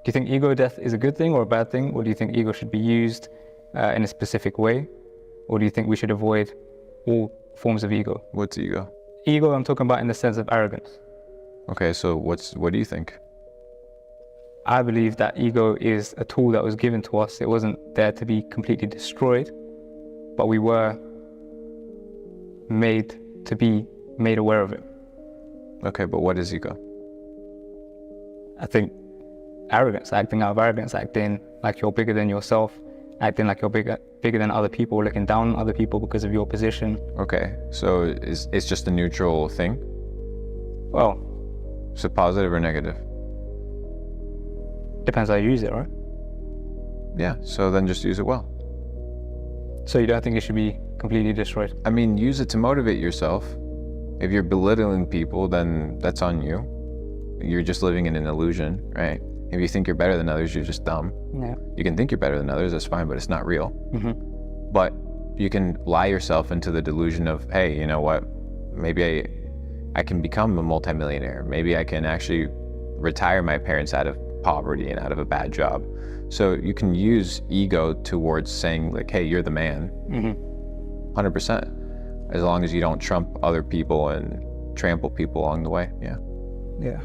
Do you think ego death is a good thing or a bad thing? Or do you think ego should be used in a specific way? Or do you think we should avoid all forms of ego? What's ego? Ego, I'm talking about in the sense of arrogance. Okay, so what do you think? I believe that ego is a tool that was given to us. It wasn't there to be completely destroyed, but we were made to be made aware of it. Okay, but what is ego? I think arrogance, acting out of arrogance, acting like you're bigger than yourself, acting like you're bigger than other people, looking down on other people because of your position. Okay, so it's just a neutral thing? Well, So positive or negative? depends how you use it, right? Yeah, so then just use it well. So you don't think it should be completely destroyed? I mean, use it to motivate yourself. If you're belittling people, then that's on you. You're just living in an illusion, right? If you think you're better than others, you're just dumb. Yeah. You can think you're better than others, that's fine, but it's not real. Mm-hmm. But you can lie yourself into the delusion of, hey, you know what? Maybe I can become a multimillionaire. Maybe I can actually retire my parents out of poverty and out of a bad job. So you can use ego towards saying like, hey, you're the man. Mm-hmm. 100%. As long as you don't trump other people and trample people along the way. Yeah. Yeah.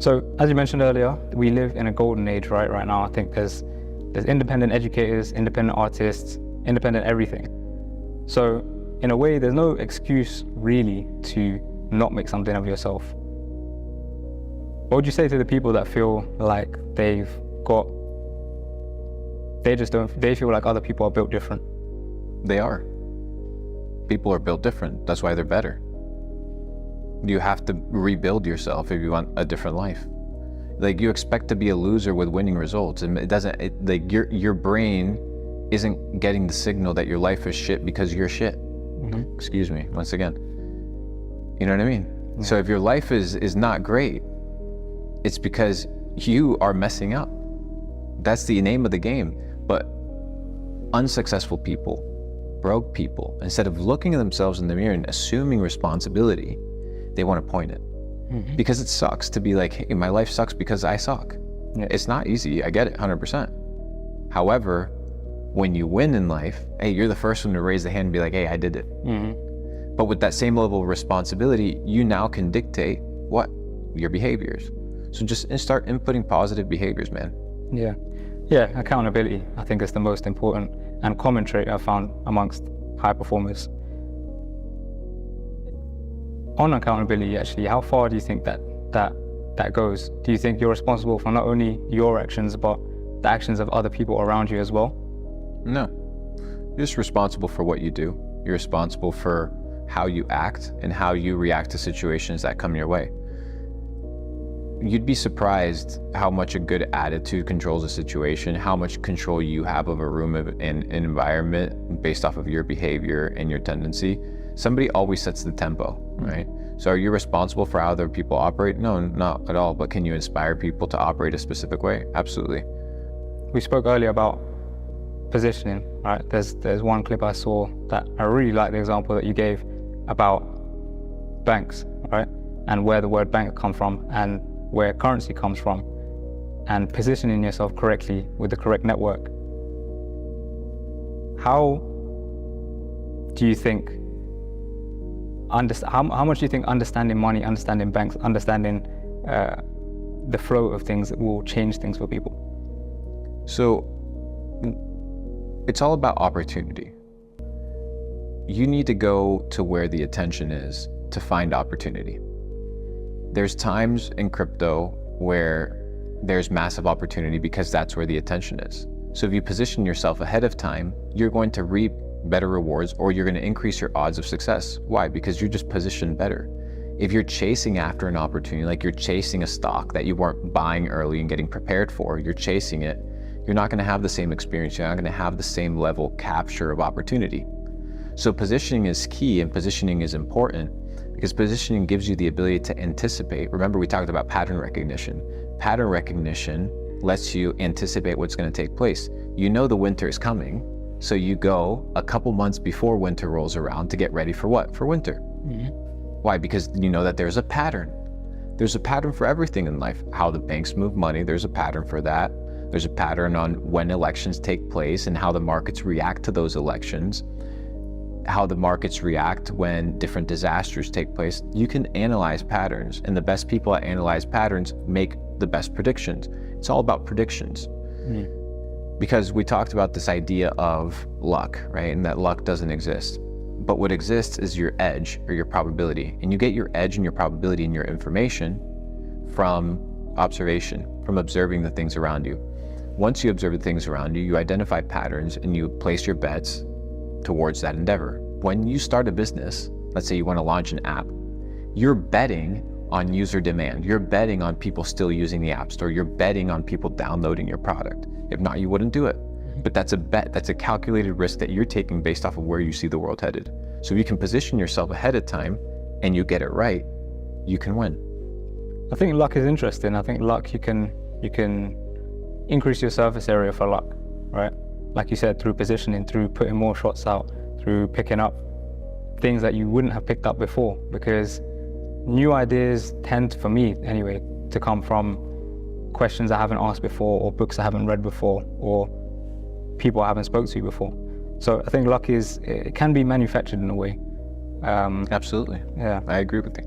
So as you mentioned earlier, we live in a golden age right now. I think there's independent educators, independent artists, independent everything. So in a way, there's no excuse really to not make something of yourself. What would you say to the people that feel like they feel like other people are built different? They are. People are built different. That's why they're better. You have to rebuild yourself if you want a different life. Like, you expect to be a loser with winning results, and like your brain isn't getting the signal that your life is shit because you're shit. Mm-hmm. Excuse me, once again. You know what I mean? Yeah. So if your life is not great, it's because you are messing up. That's the name of the game. But unsuccessful people, broke people, instead of looking at themselves in the mirror and assuming responsibility, they want to point it. Mm-hmm. Because it sucks to be like, hey, my life sucks because I suck. Yeah. It's not easy, I get it, 100%. However, when you win in life, hey, you're the first one to raise the hand and be like, hey, I did it. Mm-hmm. But with that same level of responsibility, you now can dictate what? Your behaviors. So just start inputting positive behaviors, man. Yeah. Yeah, accountability, I think, is the most important and common trait I've found amongst high performers. On accountability, actually, how far do you think that goes? Do you think you're responsible for not only your actions, but the actions of other people around you as well? No. You're just responsible for what you do. You're responsible for how you act and how you react to situations that come your way. You'd be surprised how much a good attitude controls a situation, how much control you have of a room and an environment based off of your behavior and your tendency. Somebody always sets the tempo, right? So are you responsible for how other people operate? No, not at all. But can you inspire people to operate a specific way? Absolutely. We spoke earlier about positioning, right? There's one clip I saw that I really like the example that you gave about banks, right? And where the word bank comes from and where currency comes from, and positioning yourself correctly with the correct network. How do you think, how much do you think understanding money, understanding banks, understanding the flow of things will change things for people? So it's all about opportunity. You need to go to where the attention is to find opportunity. There's times in crypto where there's massive opportunity because that's where the attention is. So if you position yourself ahead of time, you're going to reap better rewards, or you're going to increase your odds of success. Why? Because you're just positioned better. If you're chasing after an opportunity, like you're chasing a stock that you weren't buying early and getting prepared for, you're chasing it, you're not going to have the same experience. You're not going to have the same level capture of opportunity. So positioning is key, and positioning is important because positioning gives you the ability to anticipate. Remember, we talked about pattern recognition. Pattern recognition lets you anticipate what's going to take place. You know the winter is coming, so you go a couple months before winter rolls around to get ready for what? For winter. Mm-hmm. Why? Because you know that there's a pattern. There's a pattern for everything in life. How the banks move money, there's a pattern for that. There's a pattern on when elections take place and how the markets react to those elections, how the markets react when different disasters take place. You can analyze patterns, and the best people that analyze patterns make the best predictions. It's all about predictions. Because we talked about this idea of luck, right? And that luck doesn't exist. But what exists is your edge or your probability. And you get your edge and your probability and your information from observation, from observing the things around you. Once you observe the things around you, you identify patterns and you place your bets towards that endeavor. When you start a business, let's say you want to launch an app, you're betting on user demand. You're betting on people still using the App Store. You're betting on people downloading your product. If not, you wouldn't do it. But that's a bet. That's a calculated risk that you're taking based off of where you see the world headed. So if you can position yourself ahead of time and you get it right, you can win. I think luck is interesting. I think luck, you can increase your surface area for luck, right? Like you said, through positioning, through putting more shots out, through picking up things that you wouldn't have picked up before, because new ideas tend, for me anyway, to come from questions I haven't asked before, or books I haven't read before, or people I haven't spoken to before. So I think luck it can be manufactured in a way. Absolutely. Yeah. I agree with you.